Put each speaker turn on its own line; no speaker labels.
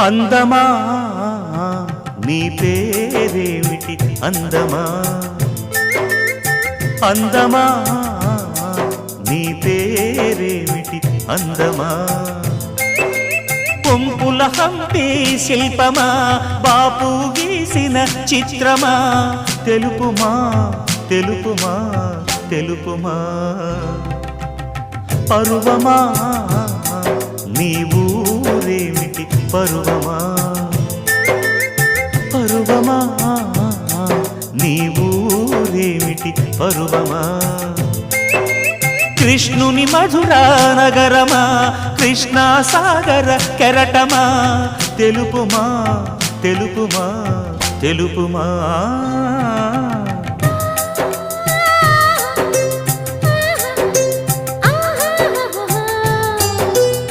అందమా నీ పేరేమిటి అందమా అందమా నీ పేరేమిటి అందమా కొంపుల హంపి శిల్పమా బాపు గీసిన చిత్రమా తెలుపుమా తెలుపుమా తెలుపుమా పరువమా నీ ఊరేమిటి పరువమా పరువమా నీ ఊరేమిటి పరువమా కృష్ణుని మధురా నగరమా కృష్ణా సాగర కెరటమా తెలుపుమా తెలుపుమా తెలుపుమా